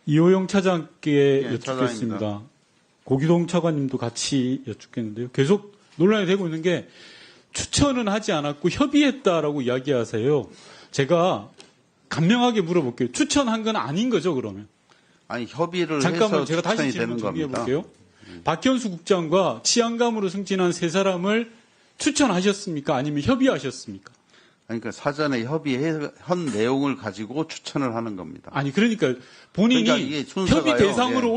이호영 차장께 예, 여쭙겠습니다. 차장입니다. 고기동 차관님도 같이 여쭙겠는데요. 계속 논란이 되고 있는 게 추천은 하지 않았고 협의했다라고 이야기하세요. 제가 간명하게 물어볼게요. 추천한 건 아닌 거죠, 그러면? 아니 협의를 잠깐만 해서 제가 다시 추천이 질문 되는 준비해 겁니다. 볼게요. 박현수 국장과 치안감으로 승진한 세 사람을 추천하셨습니까? 아니면 협의하셨습니까? 그러니까 사전에 협의한 내용을 가지고 추천을 하는 겁니다. 아니 그러니까 본인이 그러니까 이게 순서가요. 협의 대상으로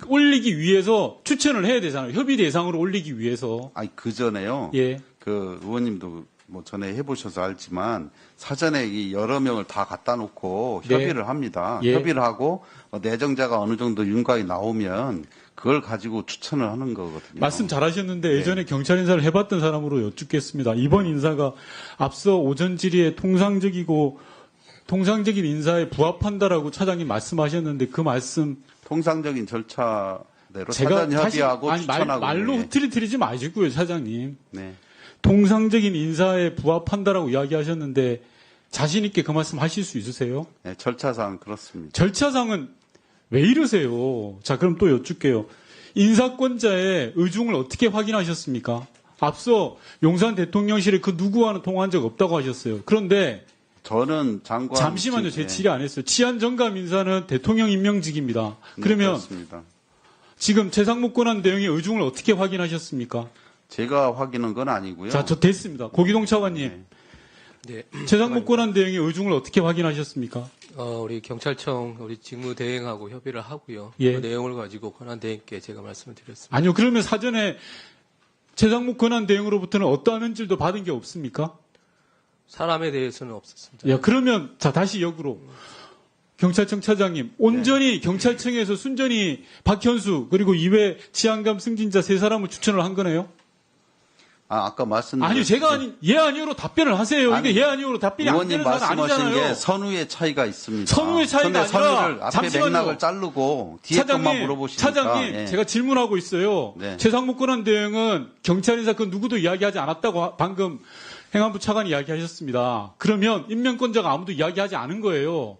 올리기 위해서 추천을 해야 되잖아요. 협의 대상으로 올리기 위해서. 아니 그 전에요. 예. 그 의원님도 뭐 전에 해보셔서 알지만 사전에 이 여러 명을 다 갖다 놓고 네. 협의를 합니다. 예. 협의를 하고 내정자가 어느 정도 윤곽이 나오면 그걸 가지고 추천을 하는 거거든요. 말씀 잘하셨는데 예전에 경찰 인사를 해봤던 사람으로 여쭙겠습니다. 이번 인사가 앞서 오전 질의에 통상적인 인사에 부합한다라고 차장님 말씀하셨는데 그 말씀 통상적인 절차대로 제가 사전 협의하고 추천하고 말로 예. 흐트리지 마시고요, 차장님. 네. 통상적인 인사에 부합한다라고 이야기하셨는데 자신 있게 그 말씀 하실 수 있으세요? 네, 절차상 그렇습니다. 절차상은 왜 이러세요? 자, 그럼 또 여쭙게요. 인사권자의 의중을 어떻게 확인하셨습니까? 앞서 용산 대통령실에 그 누구와는 통화한 적 없다고 하셨어요. 그런데 저는 장관 잠시만요. 제 질의 안 했어요. 치안정감 인사는 대통령 임명직입니다. 네, 그러면 그렇습니다. 지금 최상목 권한 대응의 의중을 어떻게 확인하셨습니까? 제가 확인한 건 아니고요. 자, 저 됐습니다. 고기동 차관님. 네. 네. 최상목 권한 대응의 의중을 어떻게 확인하셨습니까? 우리 경찰청 우리 직무대행하고 협의를 하고요. 예. 그 내용을 가지고 권한대행께 제가 말씀을 드렸습니다. 아니요. 그러면 사전에 최상목 권한 대응으로부터는 어떠한 현질도 받은 게 없습니까? 사람에 대해서는 없었습니다. 야, 그러면 자 다시 역으로 경찰청 차장님 온전히 경찰청에서 순전히 박현수 그리고 이외 치안감 승진자 세 사람을 추천을 한 거네요? 아까 말씀드린 아니요, 제가 예 아니요로 답변을 하세요. 아니, 이게 예 아니요로 답변이 안 의원님 되는 사안 말씀하신 아니잖아요. 게 선후의 차이가 있습니다. 선후의 차이가 근데 아니라 선후를 앞에 잠시만요. 맥락을 자르고 뒤에 것만 물어보시니까 차장님, 예. 제가 질문하고 있어요. 네. 최상목 권한 대응은 경찰 인사 그 누구도 이야기하지 않았다고 방금 행안부 차관이 이야기하셨습니다. 그러면 임명권자가 아무도 이야기하지 않은 거예요.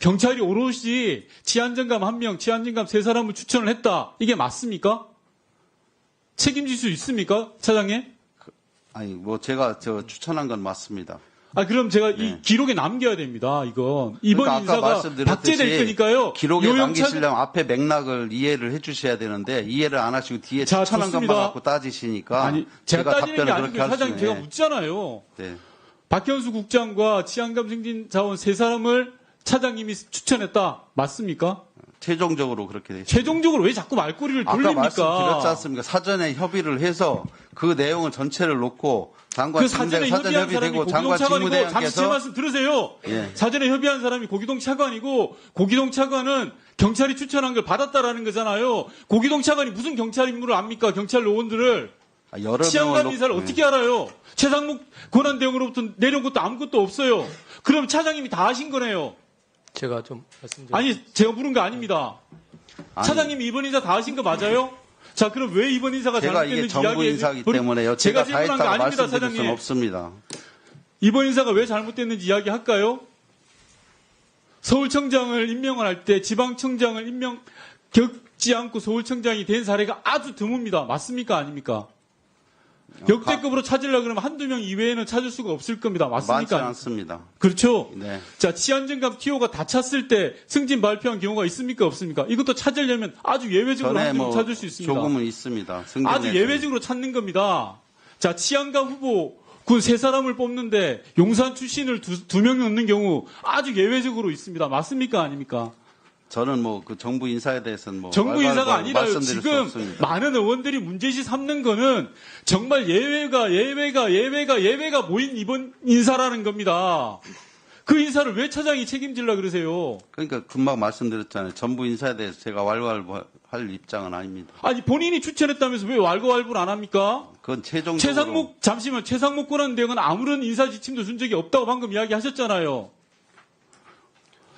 경찰이 오롯이 치안정감 1명, 치안정감 3사람을 추천을 했다. 이게 맞습니까? 책임질 수 있습니까, 차장님? 아니 뭐 제가 추천한 건 맞습니다. 아, 그럼 제가 이 네. 기록에 남겨야 됩니다, 이건. 이번 그러니까 아까 인사가 말씀드렸듯이 박제될 거니까요. 기록에 요영 남기시려면 앞에 맥락을 이해를 해주셔야 되는데 이해를 안 하시고 뒤에 자, 추천한 좋습니다. 것만 갖고 따지시니까 아니, 제가 따지는 게 답변을 아니고 그렇게 할 사장님 수는 제가 묻잖아요. 네. 박현수 국장과 치안감 승진 자원 3사람을 차장님이 추천했다. 맞습니까? 최종적으로 그렇게 되죠. 최종적으로 왜 자꾸 말꼬리를 아까 돌립니까? 말씀드렸지 않습니까? 사전에 협의를 해서 그 내용을 전체를 놓고 장관 그 사전에 사전 협의한 사람이 협의되고 고기동 장관 차관이고 잠시 제 직무대행께서 말씀 들으세요. 예. 사전에 협의한 사람이 고기동 차관이고 고기동 차관은 경찰이 추천한 걸 받았다라는 거잖아요. 고기동 차관이 무슨 경찰 임무를 압니까? 경찰 요원들을. 여러 치안감 명을 인사를 놓고- 어떻게 알아요? 최상목 권한 대응으로부터 내려온 것도 아무것도 없어요. 그럼 차장님이 다 하신 거네요. 제가 좀 말씀드릴게요. 아니 제가 물은 거 아닙니다. 아니, 차장님이 이번 인사 다 하신 거 맞아요? 자, 그럼 왜 이번 인사가 제가 이게 잘못됐는지 정부 이야기해 인사기 버리- 때문에요. 제가 제가 다 질문한 거 했다고 아닙니다, 말씀드릴 수는 사장님. 없습니다. 이번 인사가 왜 잘못됐는지 이야기할까요? 서울청장을 임명을 할 때 지방청장을 겪지 않고 서울청장이 된 사례가 아주 드뭅니다. 맞습니까? 아닙니까? 역대급으로 찾으려고 그러면 한두 명 이외에는 찾을 수가 없을 겁니다. 많지 맞습니까? 않습니다. 그렇죠? 네. 자, 치안정감 TO가 다 찼을 때 승진 발표한 경우가 있습니까? 없습니까? 이것도 찾으려면 아주 예외적으로 전에 한 명 뭐 찾을 수 있습니다. 조금은 있습니다. 승진 아주 내에서는. 예외적으로 찾는 겁니다. 자, 치안감 후보 군 3사람을 뽑는데 용산 출신을 두 명 넣는 경우 아주 예외적으로 있습니다. 맞습니까? 아닙니까? 저는 뭐 그 정부 인사에 대해서는 뭐 정부 왈가왈부 인사가 아니라요. 말씀드릴 수 지금 없습니다. 많은 의원들이 문제시 삼는 거는 정말 예외가 모인 이번 인사라는 겁니다. 그 인사를 왜 차장이 책임질라 그러세요? 그러니까 금방 말씀드렸잖아요. 정부 인사에 대해서 제가 왈가왈부 할 입장은 아닙니다. 아니 본인이 추천했다면서 왜 왈가왈부를 안 합니까? 그건 최종적으로 최상목 권한 대응은 아무런 인사 지침도 준 적이 없다고 방금 이야기하셨잖아요.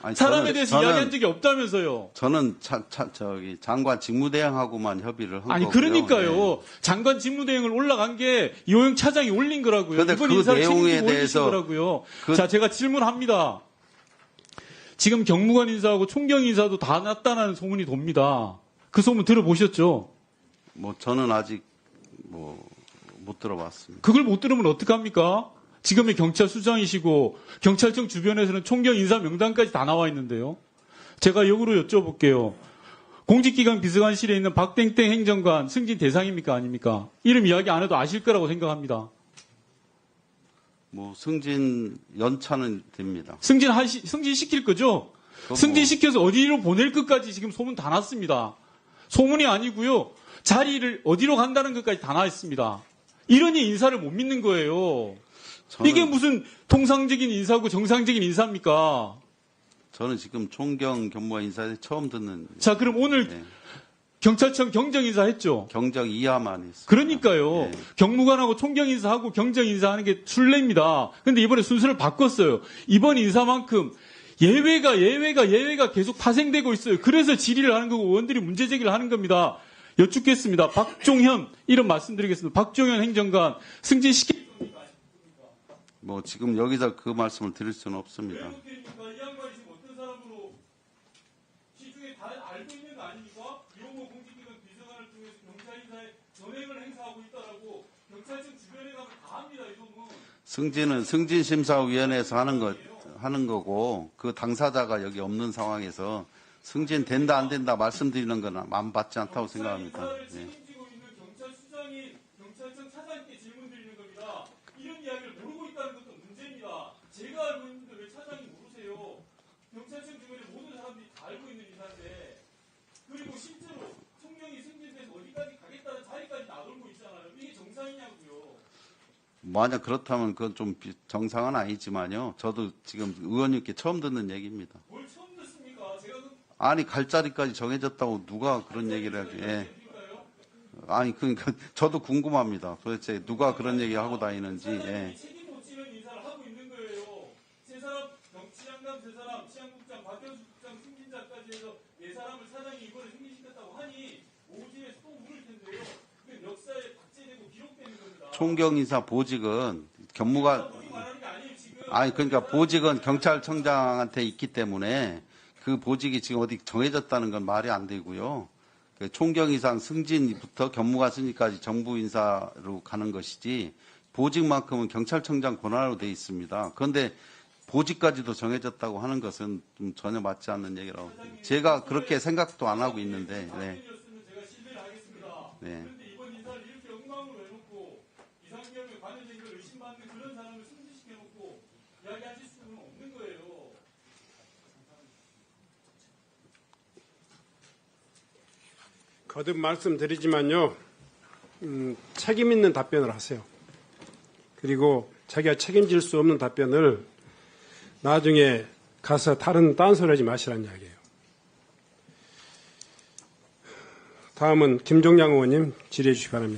아니, 사람에 대해서 이야기한 적이 없다면서요. 저는 장관 직무대행하고만 협의를 한 아니 거고요. 그러니까요. 네. 장관 직무대행을 올라간 게 이호영 차장이 올린 거라고요. 그런데 이번 그 인사를 내용에 책임지고 올리신 대해서 거라고요. 그- 자, 제가 질문합니다. 지금 경무관 인사하고 총경 인사도 다 났다는 소문이 돕니다. 그 소문 들어보셨죠? 뭐 저는 아직 못 들어봤습니다. 그걸 못 들으면 어떡합니까? 지금의 경찰 수장이시고 경찰청 주변에서는 총경 인사 명단까지 다 나와 있는데요. 제가 역으로 여쭤볼게요. 공직기강 비서관실에 있는 박땡땡 행정관 승진 대상입니까? 아닙니까? 이름 이야기 안 해도 아실 거라고 생각합니다. 뭐 승진 연차는 됩니다. 승진시킬 거죠? 승진시켜서 어디로 보낼 것까지 지금 소문 다 났습니다. 소문이 아니고요. 자리를 어디로 간다는 것까지 다 나와 있습니다. 이러니 인사를 못 믿는 거예요. 이게 무슨 통상적인 인사고 정상적인 인사입니까? 저는 지금 총경 경무관 인사에 처음 듣는. 자, 그럼 오늘 네. 경찰청 경정인사 했죠? 경정 이하만 했습니다. 그러니까요. 네. 경무관하고 총경인사하고 경정인사하는 게 순례입니다. 근데 이번에 순서를 바꿨어요. 이번 인사만큼 예외가 계속 파생되고 있어요. 그래서 질의를 하는 거고 의원들이 문제제기를 하는 겁니다. 여쭙겠습니다. 박종현 이름 말씀드리겠습니다. 박종현 행정관 승진시키 뭐 지금 여기서 그 말씀을 드릴 수는 없습니다. 이 양반이 지금 어떤 사람으로 시중에 다 알고 있는 거 아닙니까? 이용호 공직기관 비서관을 통해서 경찰 인사에 전횡을 행사하고 있다라고 경찰청 주변에 가면 다 합니다. 이 소문. 승진은 승진심사위원회에서 하는 거고 그 당사자가 여기 없는 상황에서 승진된다 안 된다 말씀드리는 건 안 받지 않다고 생각합니다. 인사를 네. 책임지고 있는 경찰 수장이 경찰청 차장님께 질문 드리는 겁니다. 이런 이야기를 모르고 있다는 것도 문제입니다. 제가 알고 있는데 왜 차장이 모르세요? 경찰청 주변에 모든 사람들이 다 알고 있는 인사인데 그리고 실제로 총경이 승진돼서 어디까지 가겠다는 자리까지 나돌고 있잖아요. 이게 정상이냐고요. 만약 그렇다면 그건 좀 정상은 아니지만요. 저도 지금 의원님께 처음 듣는 얘기입니다. 뭘 처음 듣습니까? 제가 아니 갈 자리까지 정해졌다고 누가 그런 얘기를 하지? 예. 아니 그러니까 저도 궁금합니다. 도대체 누가 그런 얘기 하고 다니는지. 예. 책임 못 지는 인사를 하고 있는 거예요. 세 사람, 치안감 세 사람, 치안국장, 박경수 국장 승진자까지 해서 네 사람을 사장이 이번에 승진시켰다고 하니 오후지에서 또 물을 텐데요. 그게 역사에 박제되고 기록되는 겁니다. 총경인사 보직은 경무관 본인 말하는 게 아니에요 지금. 아니 그러니까 보직은 경찰청장한테 있기 때문에 그 보직이 지금 어디 정해졌다는 건 말이 안 되고요. 그 총경 이상 승진부터 경무관 승진까지 정부 인사로 가는 것이지 보직만큼은 경찰청장 권한으로 돼 있습니다. 그런데 보직까지도 정해졌다고 하는 것은 좀 전혀 맞지 않는 얘기라고. 제가 그렇게 생각도 안 하고 있는데. 네. 제가 신뢰를 하겠습니다. 네. 그런데 이번 인사를 이렇게 엉망으로 해놓고 이상경에 관여된 걸 의심받는 그런 사람을 승진시켜놓고 이야기하실 수는 없는 거예요. 거듭 말씀드리지만요, 책임 있는 답변을 하세요. 그리고 자기가 책임질 수 없는 답변을 나중에 가서 다른 딴소리 하지 마시라는 이야기예요. 다음은 김종양 의원님 질의해 주시기 바랍니다.